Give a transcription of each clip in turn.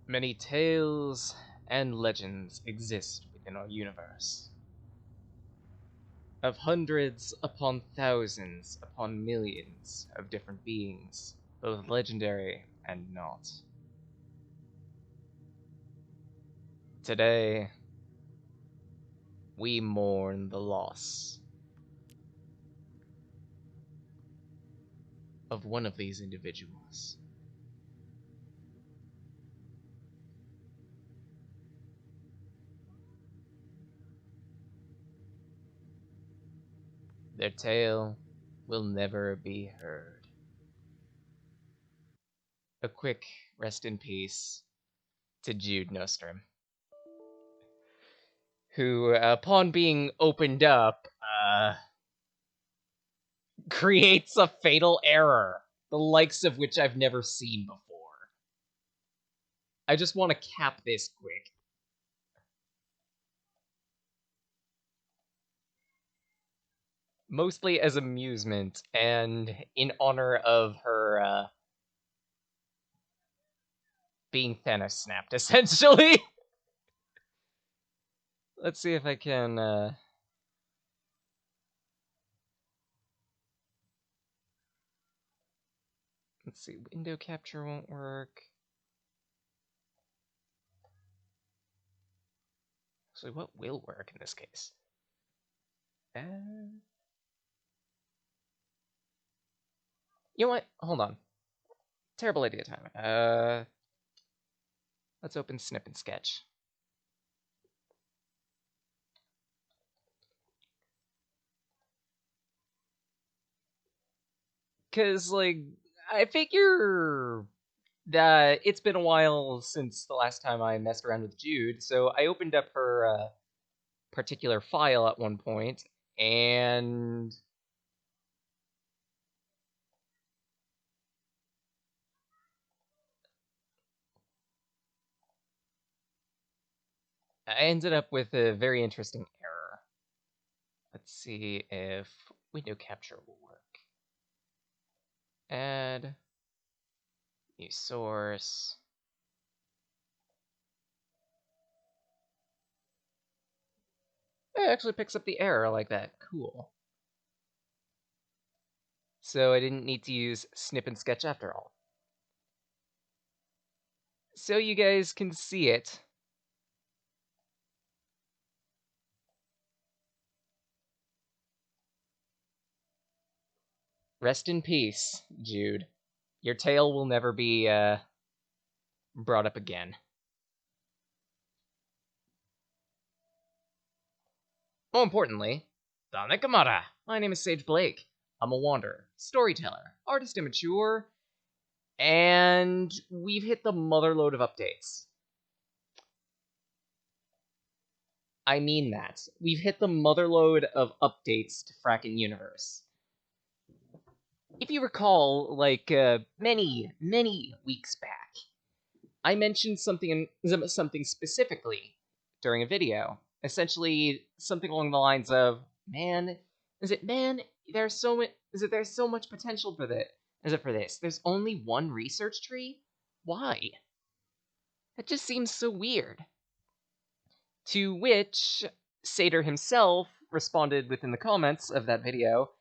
Many tales and legends exist within our universe. Of hundreds upon thousands upon millions of different beings, both legendary and not. Today, we mourn the loss of one of these individuals. Their tale will never be heard. A quick rest in peace to Jude Nostrum, who, upon being opened up, creates a fatal error, the likes of which I've never seen before. I just want to cap this quick. Mostly as amusement and in honor of her being Thanos snapped, essentially. Let's see if I can. Let's see, window capture won't work. Actually, what will work in this case? You know what? Hold on. Terrible idea time. Let's open Snip and Sketch. Cause like I figure that it's been a while since the last time I messed around with Jude, so I opened up her particular file at one point, and I ended up with a very interesting error. Let's see if window capture will work. Add new source. It actually picks up the error like that. Cool. So I didn't need to use Snip and Sketch after all. So you guys can see it. Rest in peace, Jude. Your tale will never be brought up again. More importantly, Tanekamara. My name is Sage Blake. I'm a wanderer, storyteller, artist immature, and we've hit the motherload of updates. I mean that. We've hit the motherload of updates to Frackin Universe. If you recall, like, many weeks back, I mentioned something specifically during a video. Essentially, something along the lines of, man, there's so much potential for this. Is it for this? There's only one research tree? Why? That just seems so weird. To which Sater himself responded within the comments of that video,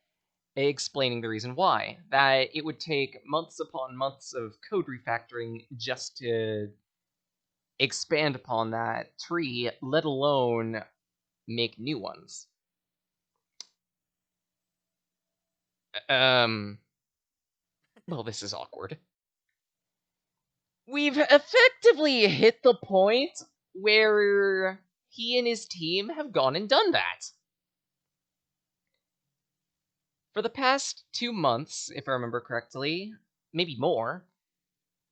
explaining the reason why. That it would take months upon months of code refactoring just to expand upon that tree, let alone make new ones. Well, this is awkward. We've effectively hit the point where he and his team have gone and done that. For the past 2 months, if I remember correctly, maybe more,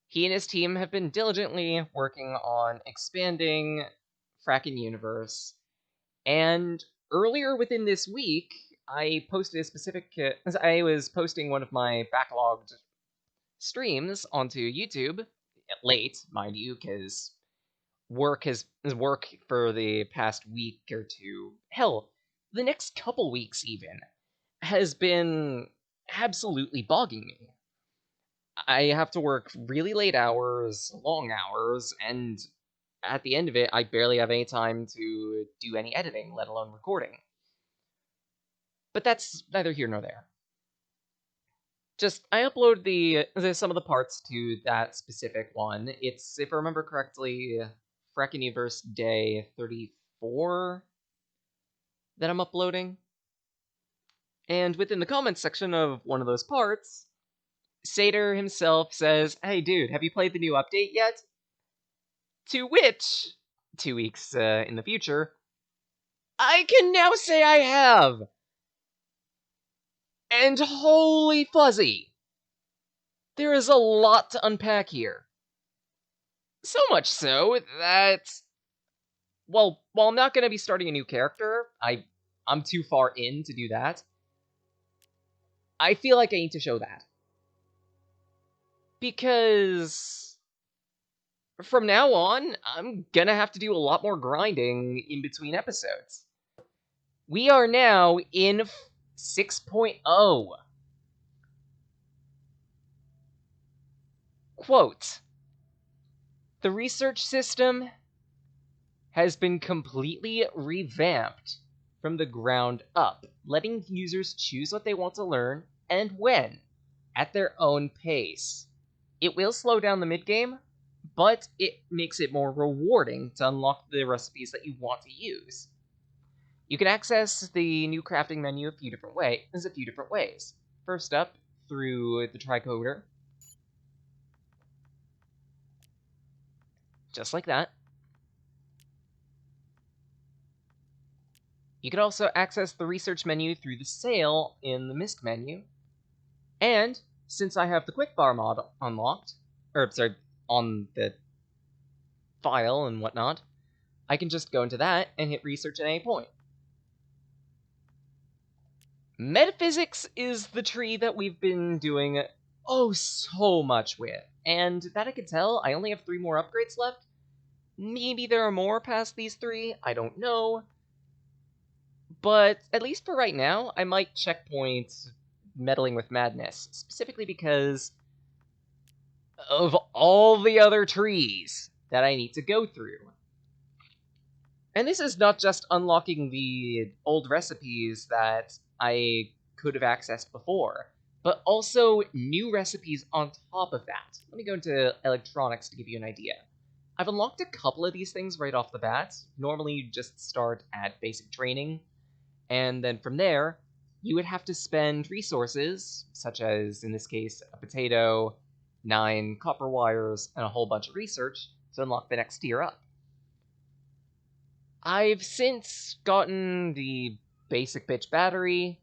he and his team have been diligently working on expanding Frackin Universe, and earlier within this week, I posted a specific. I was posting one of my backlogged streams onto YouTube, late, mind you, because work for the past week or two. Hell, the next couple weeks even has been absolutely bogging me. I have to work really late hours, long hours, and at the end of it, I barely have any time to do any editing, let alone recording. But that's neither here nor there. Just, I upload the some of the parts to that specific one. It's, if I remember correctly, Frackin Universe Day 34 that I'm uploading. And within the comments section of one of those parts, Sater himself says, "Hey dude, have you played the new update yet?" To which, 2 weeks in the future, I can now say I have! And holy fuzzy! There is a lot to unpack here. So much so that, well, while I'm not going to be starting a new character, I'm too far in to do that, I feel like I need to show that. Because from now on, I'm gonna have to do a lot more grinding in between episodes. We are now in 6.0. Quote, "The research system has been completely revamped from the ground up, letting users choose what they want to learn and when, at their own pace. It will slow down the mid-game, but it makes it more rewarding to unlock the recipes that you want to use. You can access the new crafting menu a few different ways. First up, through the tricoder, just like that. You can also access the research menu through the sail in the mist menu. And since I have the quickbar mod unlocked, on the file and whatnot, I can just go into that and hit research at any point. Metaphysics is the tree that we've been doing so much with, and that I can tell, I only have 3 more upgrades left. Maybe there are more past these 3, I don't know. But at least for right now, I might checkpoint Meddling with Madness, specifically because of all the other trees that I need to go through. And this is not just unlocking the old recipes that I could have accessed before, but also new recipes on top of that. Let me go into electronics to give you an idea. I've unlocked a couple of these things right off the bat. Normally you just start at basic training, and then from there, you would have to spend resources, such as, in this case, a potato, 9 copper wires, and a whole bunch of research to unlock the next tier up. I've since gotten the basic bitch battery,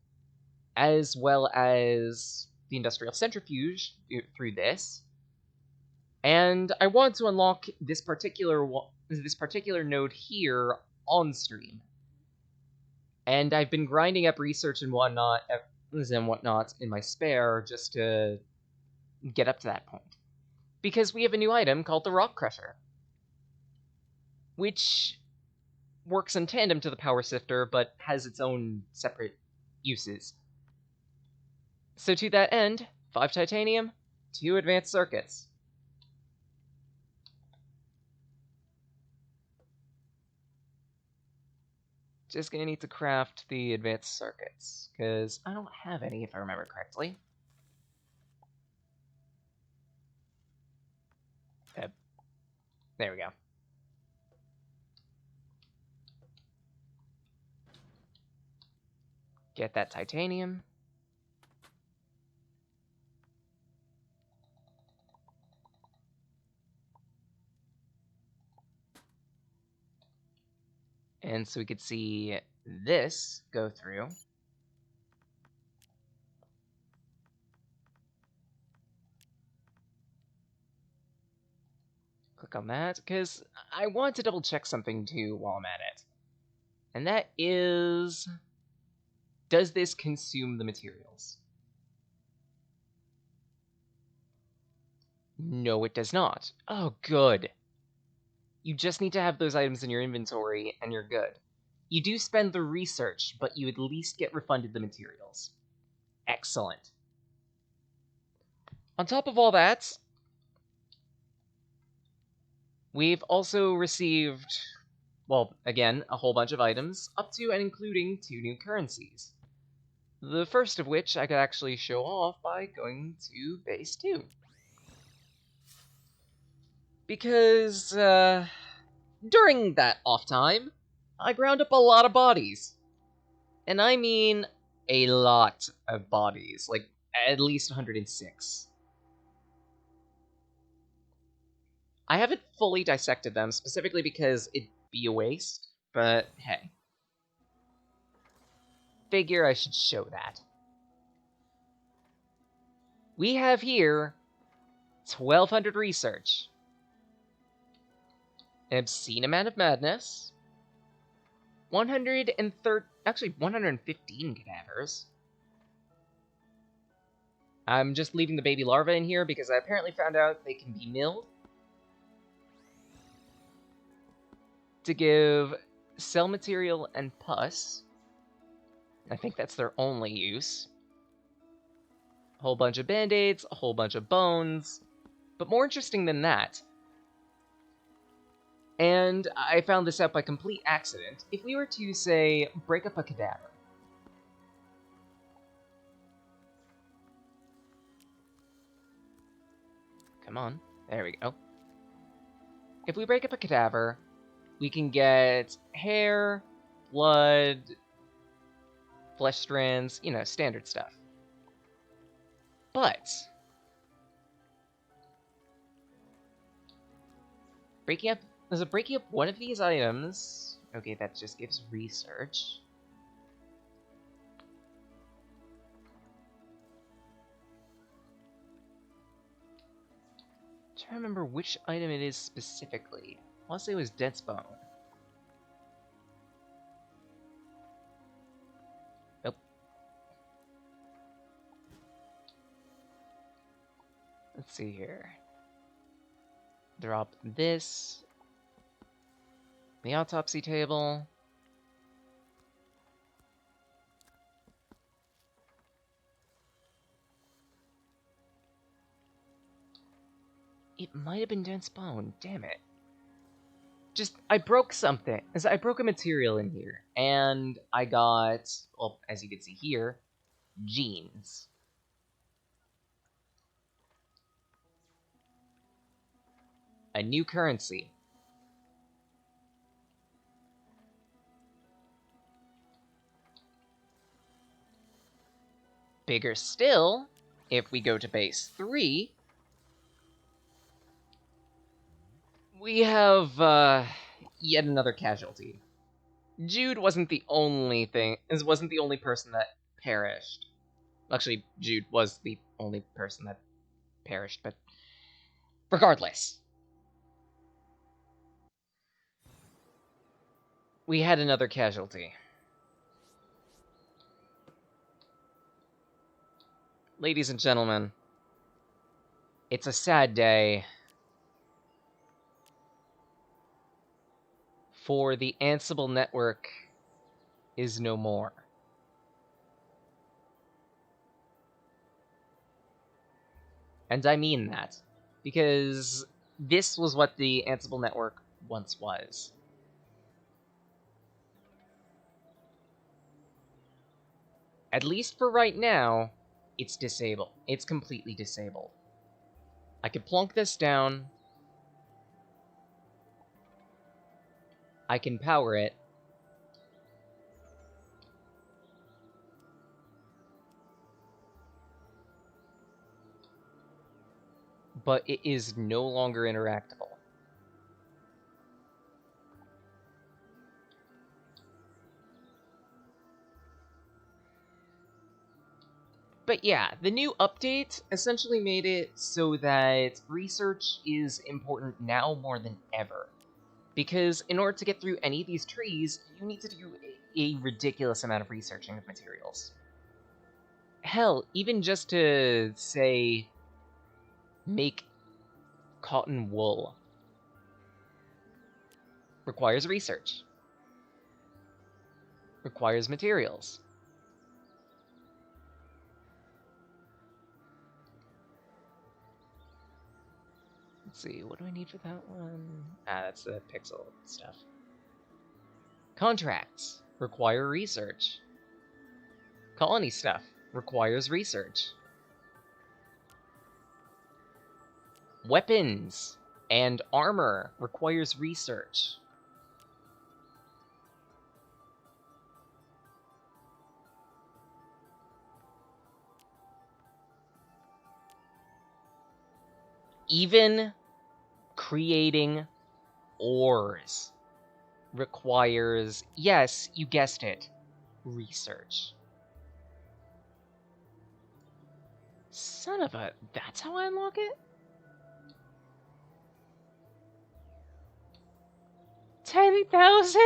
as well as the industrial centrifuge through this, and I want to unlock this particular node here on stream. And I've been grinding up research and whatnot in my spare just to get up to that point. Because we have a new item called the Rock Crusher, which works in tandem to the Power Sifter, but has its own separate uses. So to that end, 5 titanium, 2 advanced circuits. Just gonna need to craft the advanced circuits, because I don't have any if I remember correctly. There we go. Get that titanium. And so we could see this go through. Click on that, because I want to double check something too while I'm at it. And that is, does this consume the materials? No, it does not. Oh, good. You just need to have those items in your inventory, and you're good. You do spend the research, but you at least get refunded the materials. Excellent. On top of all that, we've also received, well, again, a whole bunch of items, up to and including 2 new currencies. The first of which I could actually show off by going to base 2. Because, during that off time, I ground up a lot of bodies. And I mean a lot of bodies, like at least 106. I haven't fully dissected them, specifically because it'd be a waste, but hey. Figure I should show that. We have here 1200 research, an obscene amount of madness, 115 cadavers. I'm just leaving the baby larvae in here because I apparently found out they can be milled to give cell material and pus. I think that's their only use. A whole bunch of band-aids, a whole bunch of bones. But more interesting than that, and I found this out by complete accident, if we were to, say, break up a cadaver. Come on, there we go. If we break up a cadaver, we can get hair, blood, flesh strands, you know, standard stuff. But breaking up one of these items, okay, that just gives research. I'm trying to remember which item it is specifically. I want to say it was dense bone. Nope. Let's see here. Drop this. The autopsy table. It might have been dense bone, damn it. I broke something. I broke a material in here, and I got, well, as you can see here, genes. A new currency. Bigger still, if we go to base 3, we have yet another casualty. Jude wasn't the only person that perished. Actually, Jude was the only person that perished, but regardless. We had another casualty. Ladies and gentlemen, it's a sad day for the Ansible network is no more. And I mean that, because this was what the Ansible network once was. At least for right now, it's disabled. It's completely disabled. I could plonk this down. I can power it. But it is no longer interactable. But yeah, the new update essentially made it so that research is important now more than ever. Because in order to get through any of these trees, you need to do a ridiculous amount of researching of materials. Hell, even just to, say, make cotton wool requires research. Requires materials. Let's see, what do I need for that one? Ah, that's the pixel stuff. Contracts require research. Colony stuff requires research. Weapons and armor requires research. Even creating ores requires, yes, you guessed it, research. Son of a... That's how I unlock it? 10,000?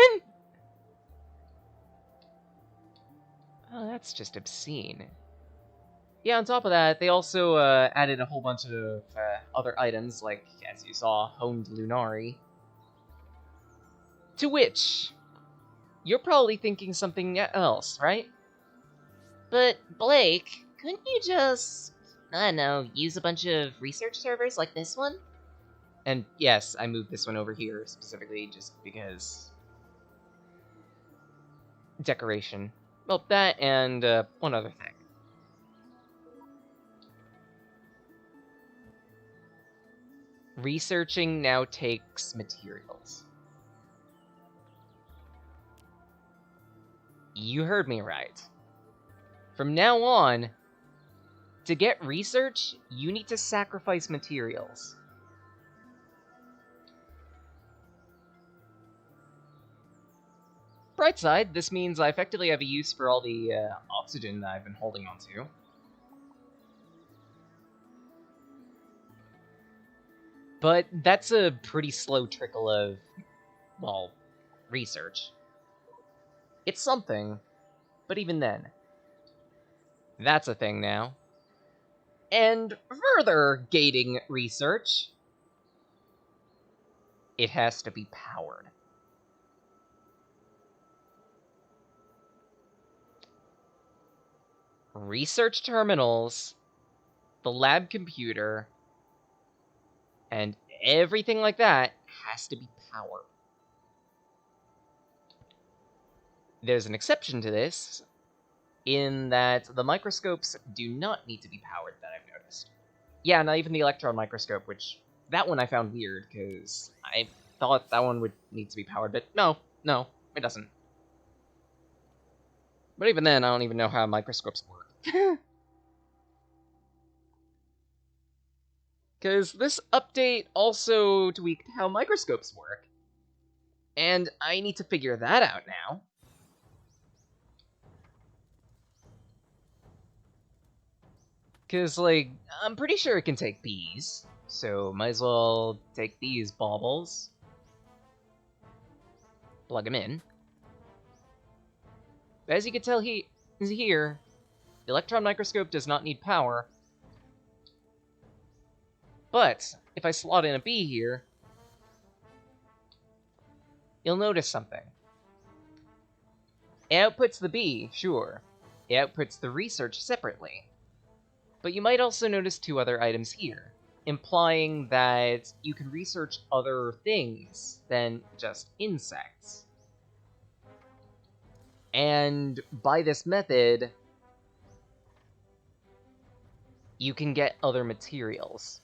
Oh, that's just obscene. Yeah, on top of that, they also added a whole bunch of other items, like, as you saw, Honed Lunari. To which, you're probably thinking something else, right? But, Blake, couldn't you just, I don't know, use a bunch of research servers like this one? And yes, I moved this one over here specifically just because... decoration. Well, that and one other thing. Researching now takes materials. You heard me right. From now on, to get research, you need to sacrifice materials. Bright side, this means I effectively have a use for all the oxygen that I've been holding onto. But that's a pretty slow trickle of, well, research. It's something, but even then. That's a thing now. And further gating research, it has to be powered. Research terminals, the lab computer, and everything like that has to be powered. There's an exception to this, in that the microscopes do not need to be powered, that I've noticed. Yeah, not even the electron microscope, which, that one I found weird, because I thought that one would need to be powered, but no, it doesn't. But even then, I don't even know how microscopes work. Because this update also tweaked how microscopes work. And I need to figure that out now. Because, like, I'm pretty sure it can take these. So, might as well take these baubles. Plug them in. But as you can tell here, the electron microscope does not need power. But, if I slot in a B here, you'll notice something. It outputs the B, sure. It outputs the research separately. But you might also notice two other items here, implying that you can research other things than just insects. And by this method, you can get other materials.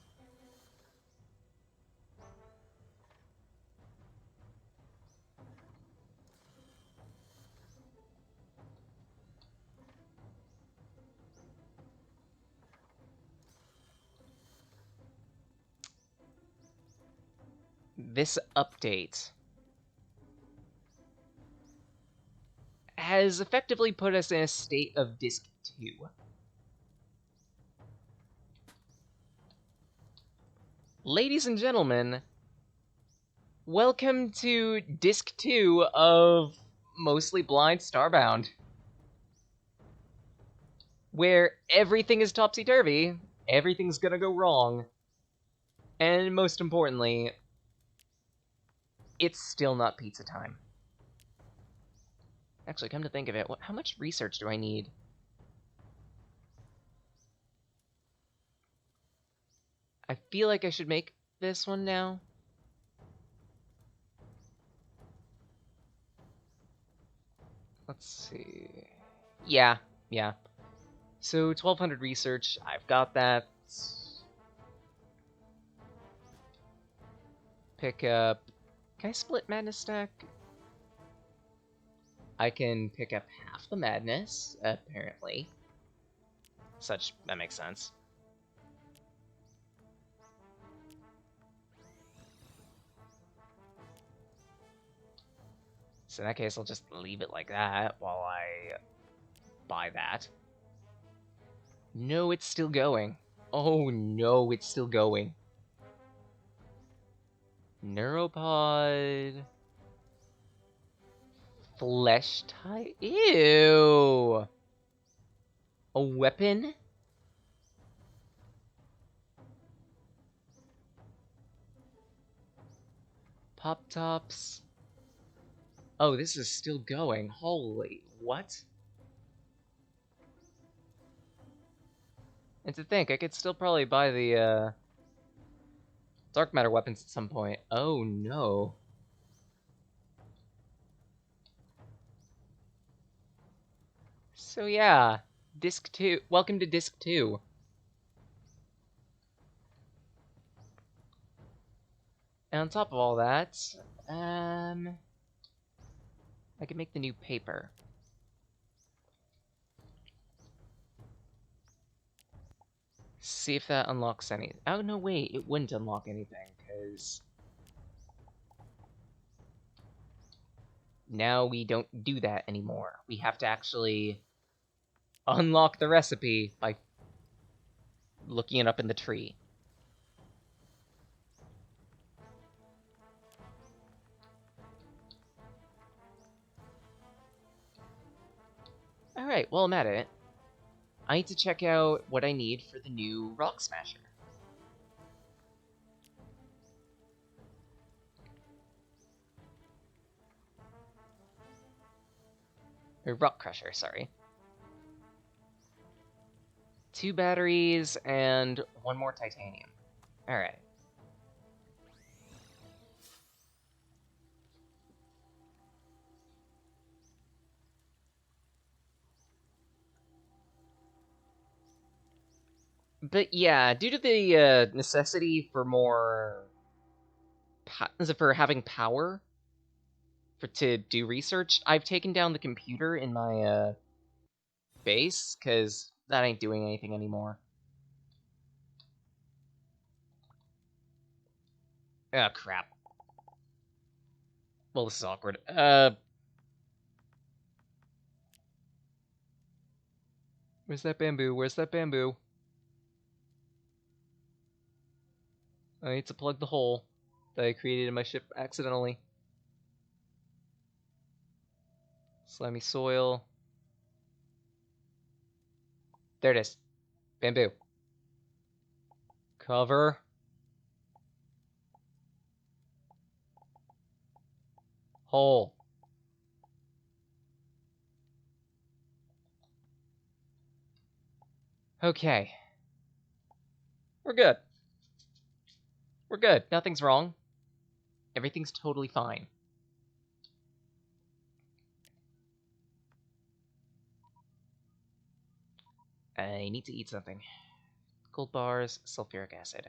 This update has effectively put us in a state of Disc 2. Ladies and gentlemen, welcome to Disc 2 of Mostly Blind Starbound, where everything is topsy-turvy, everything's gonna go wrong, and most importantly, it's still not pizza time. Actually, come to think of it, how much research do I need? I feel like I should make this one now? Let's see. Yeah. So 1200 research, I've got that. Pick up... Can I split madness stack? I can pick up half the madness, apparently. That makes sense. So in that case, I'll just leave it like that while I buy that. No, it's still going. Oh no, it's still going. Neuropod... Flesh type? Ew! A weapon? Pop tops? Oh, this is still going. Holy, what? And to think, I could still probably buy the, dark matter weapons at some point. Oh, no. So yeah, Disc 2. Welcome to Disc 2. And on top of all that, I could make the new paper. See if that unlocks any. Oh, no, wait, it wouldn't unlock anything, because now we don't do that anymore. We have to actually unlock the recipe by looking it up in the tree. Alright, well, I'm at it. I need to check out what I need for the new Rock Smasher. Or Rock Crusher, sorry. 2 batteries and 1 more titanium. Alright. But yeah, due to the necessity for more... for having power to do research, I've taken down the computer in my base, because that ain't doing anything anymore. Oh, crap. Well, this is awkward. Where's that bamboo? Where's that bamboo? I need to plug the hole that I created in my ship accidentally. Slimy soil. There it is. Bamboo. Cover. Hole. Okay. We're good. We're good. Nothing's wrong. Everything's totally fine. I need to eat something. Gold bars, sulfuric acid.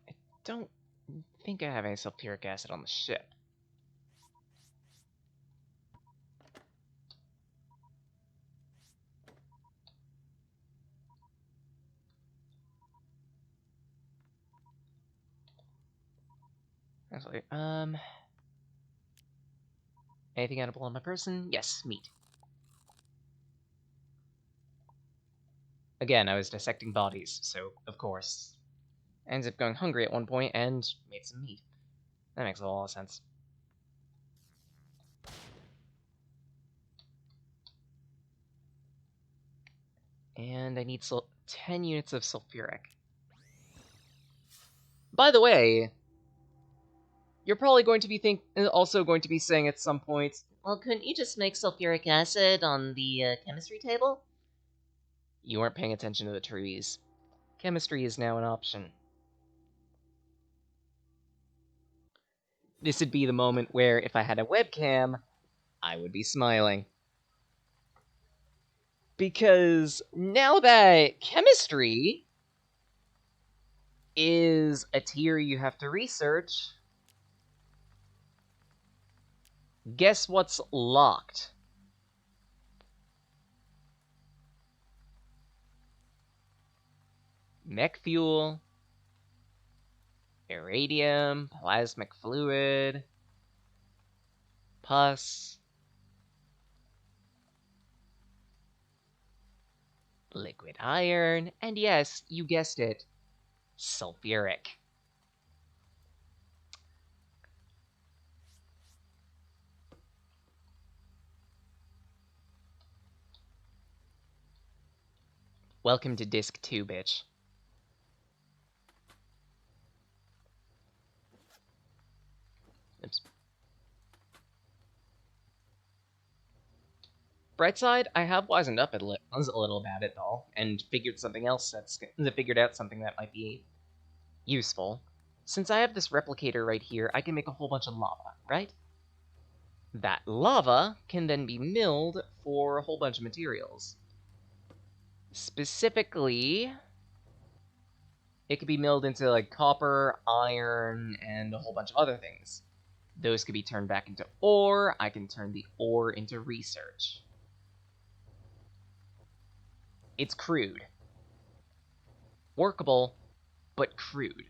I don't think I have any sulfuric acid on the ship. Actually, anything edible on my person? Yes, meat. Again, I was dissecting bodies, so of course. I ended up going hungry at one point and made some meat. That makes a lot of sense. And I need 10 units of sulfuric. By the way, You're probably going to be also going to be saying at some point, Well, couldn't you just make sulfuric acid on the chemistry table? you weren't paying attention to the trees. Chemistry is now an option. This would be the moment where, if I had a webcam, I would be smiling. Because now that chemistry is a tier you have to research, guess what's locked? Mech fuel, irradium, plasmic fluid, pus, liquid iron, and yes, you guessed it, sulfuric. Welcome to Disc 2, bitch. Oops. Bright side, I have wisened up a little about it though, and figured out something that might be useful. Since I have this replicator right here, I can make a whole bunch of lava, right? That lava can then be milled for a whole bunch of materials. Specifically, it could be milled into like copper, iron, and a whole bunch of other things. Those could be turned back into ore. I can turn the ore into research. It's crude. Workable, but crude.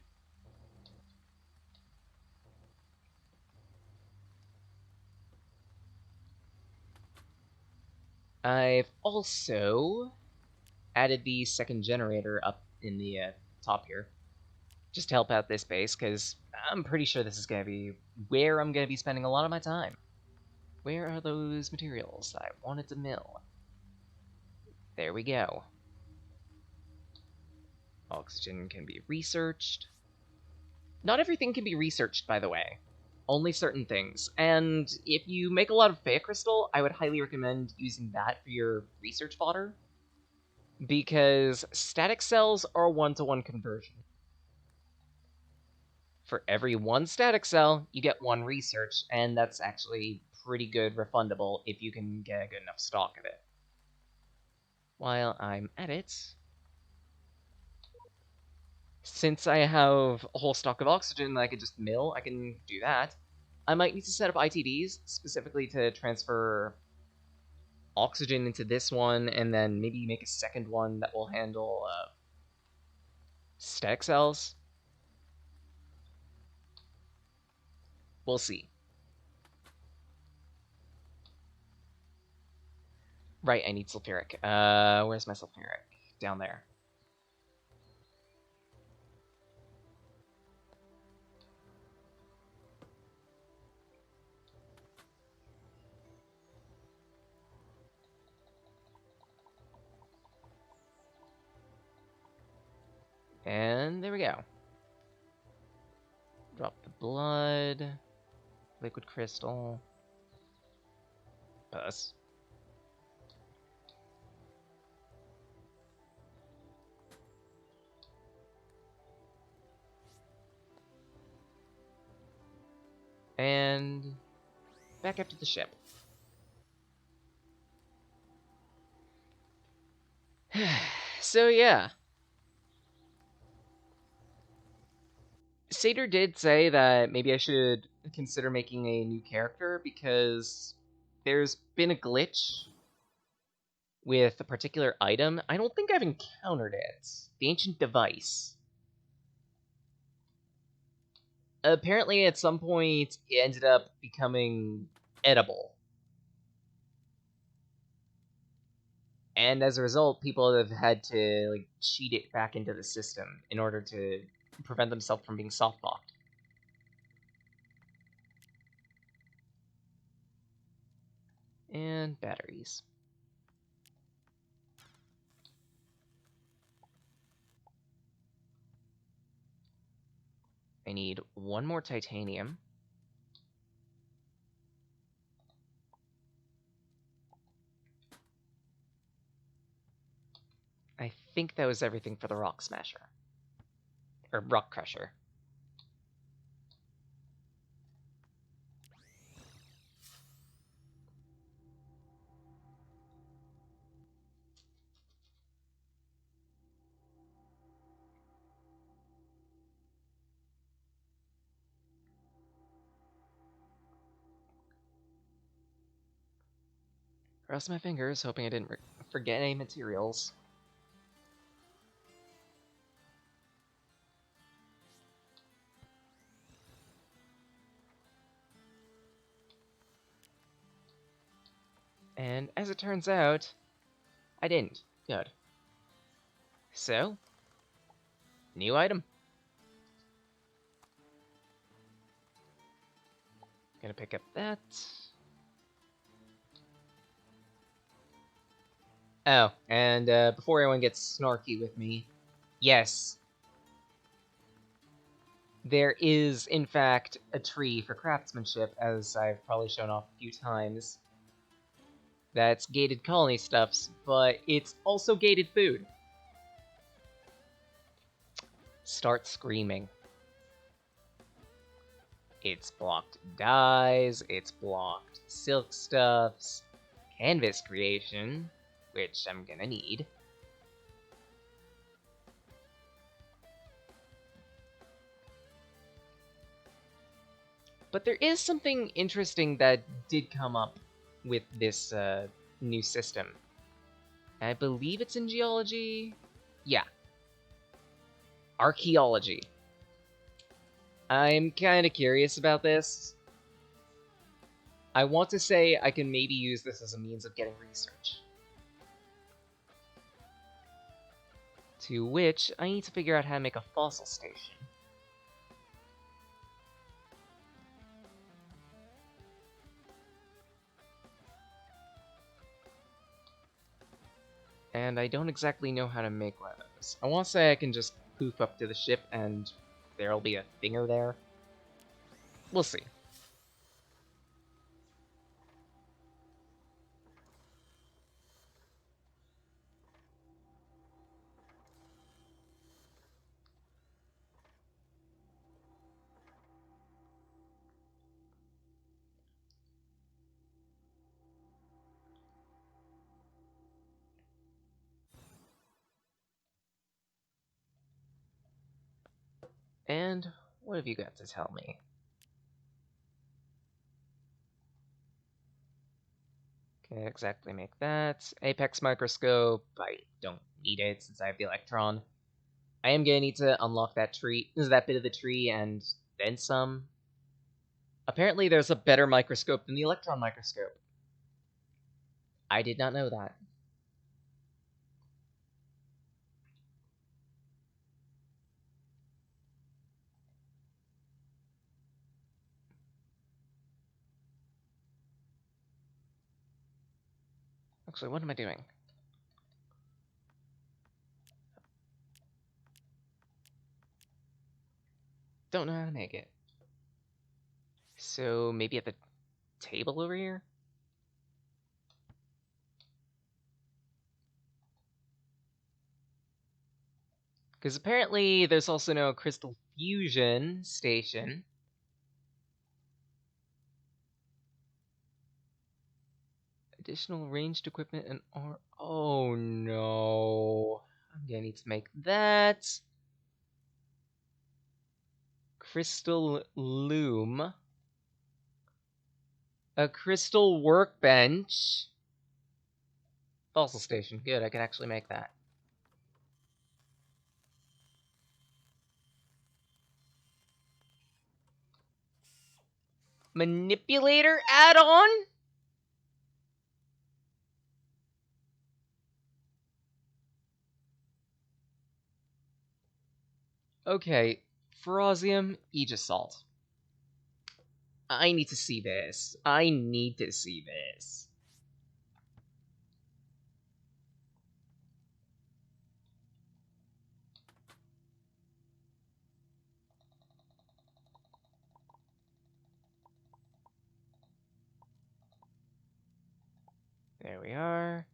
I've also added the second generator up in the top here, just to help out this base, because I'm pretty sure this is going to be where I'm going to be spending a lot of my time. Where are those materials I wanted to mill? There we go. Oxygen can be researched. Not everything can be researched, by the way. Only certain things. And if you make a lot of Fey Crystal, I would highly recommend using that for your research fodder, because static cells are a one-to-one conversion. For every one static cell, you get one research, and that's actually pretty good refundable if you can get a good enough stock of it. While I'm at it, since I have a whole stock of oxygen that I could just mill, I can do that. I might need to set up ITDs specifically to transfer oxygen into this one, and then maybe make a second one that will handle static cells. We'll see. Right, I need sulfuric. Where's my sulfuric? Down there. And there we go. Drop the blood. Liquid crystal. Pus. And back up to the ship. So yeah. Sater did say that maybe I should consider making a new character because there's been a glitch with a particular item. I don't think I've encountered it. The ancient device. Apparently, at some point, it ended up becoming edible. And as a result, people have had to like cheat it back into the system in order to prevent themselves from being softlocked. And batteries. I need one more titanium. think that was everything for the Rock Smasher. Or Rock Crusher. Cross my fingers, hoping I didn't forget any materials. And as it turns out, I didn't. Good. So, new item. Gonna pick up that. Oh, and before anyone gets snarky with me, yes, there is, in fact, a tree for craftsmanship, as I've probably shown off a few times. That's gated colony stuffs, but it's also gated food. Start screaming. It's blocked dyes, it's blocked silk stuffs, canvas creation, which I'm gonna need. But there is something interesting that did come up with this new system. I believe it's in geology. Yeah. Archaeology. I'm kind of curious about this. I want to say I can maybe use this as a means of getting research. To which, I need to figure out how to make a fossil station. And I don't exactly know how to make one of those. I want to say I can just poof up to the ship and there'll be a thinger there. We'll see. And what have you got to tell me? Can't exactly make that. Apex microscope, I don't need it since I have the electron. I am gonna need to unlock that tree, that bit of the tree, and then some. Apparently there's a better microscope than the electron microscope. I did not know that. Actually, what am I doing? Don't know how to make it. So maybe at the table over here? Because apparently there's also no crystal fusion station. Additional ranged equipment and oh no. I'm gonna need to make that. Crystal loom. A crystal workbench. Fossil station. Good, I can actually make that. Manipulator add-on? Okay, Ferrozium, Aegisalt. I need to see this. I need to see this. There we are.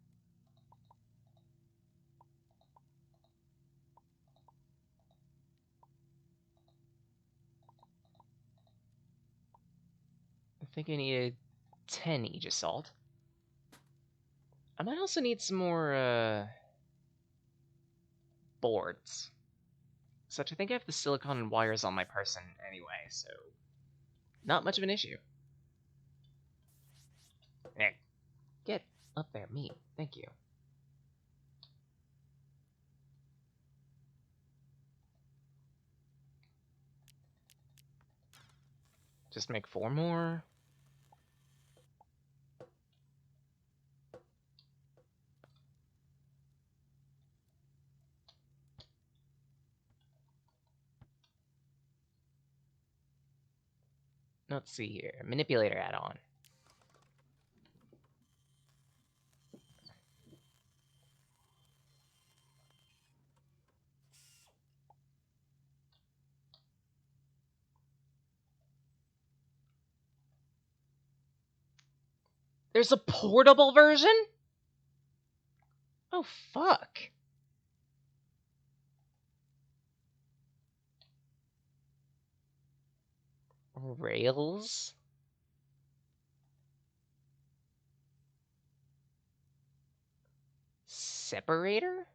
think I needed 10 Aegisalt. I might also need some more, boards. Such I think I have the silicon and wires on my person anyway, so not much of an issue. Hey, get up there, me. Thank you. Just make 4 more. Let's see here. Manipulator add-on. There's a portable version? Oh, fuck. Rails? Separator?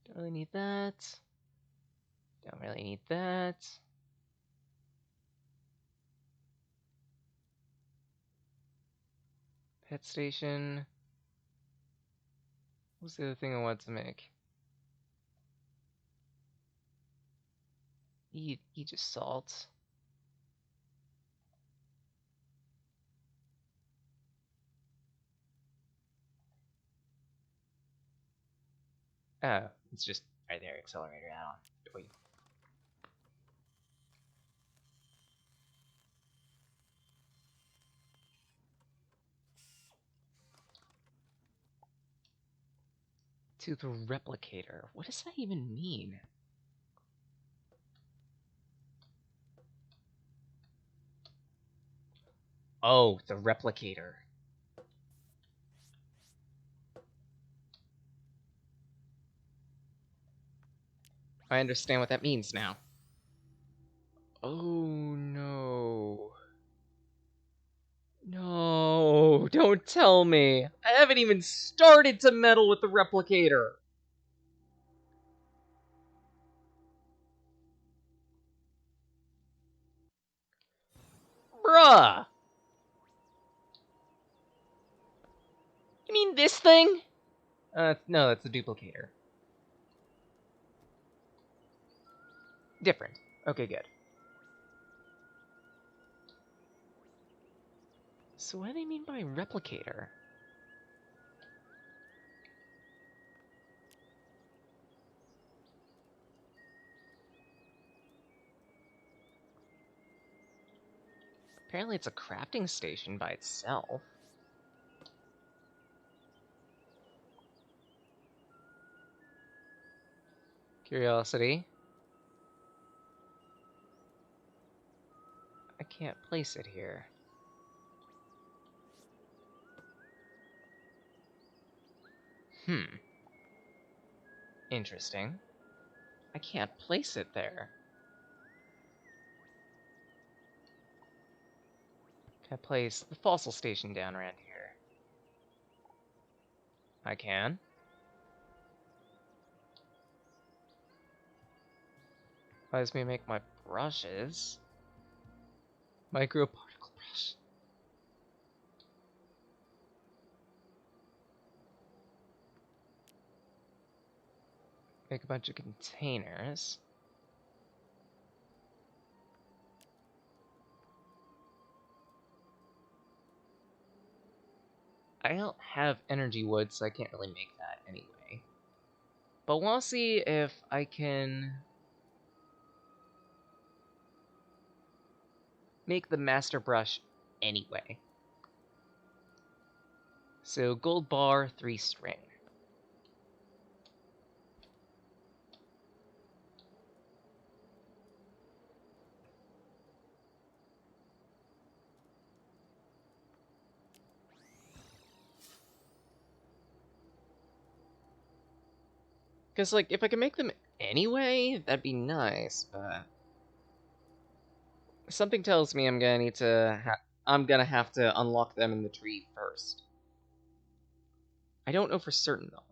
Don't really need that. Don't really need that. Pet station. What's the other thing I wanted to make? Aegisalt. Oh, it's just right there, accelerator add-on. Wait. To the replicator. What does that even mean? Oh, the replicator. I understand what that means now. Oh no. No, don't tell me. I haven't even started to meddle with the replicator. Bruh. You mean this thing? No, that's the duplicator. Different. Okay, good. So what do they mean by replicator? Apparently it's a crafting station by itself. Curiosity. I can't place it here. Interesting. I can't place it there. Can I place the fossil station down around here? I can. Allows me to make my brushes. Microparticle brush. Make a bunch of containers. I don't have energy wood, so I can't really make that anyway. But we'll see if I can make the master brush anyway. So gold bar, 3 string. Because, like, if I can make them anyway, that'd be nice, but... Something tells me I'm gonna need to I'm gonna have to unlock them in the tree first. I don't know for certain, though.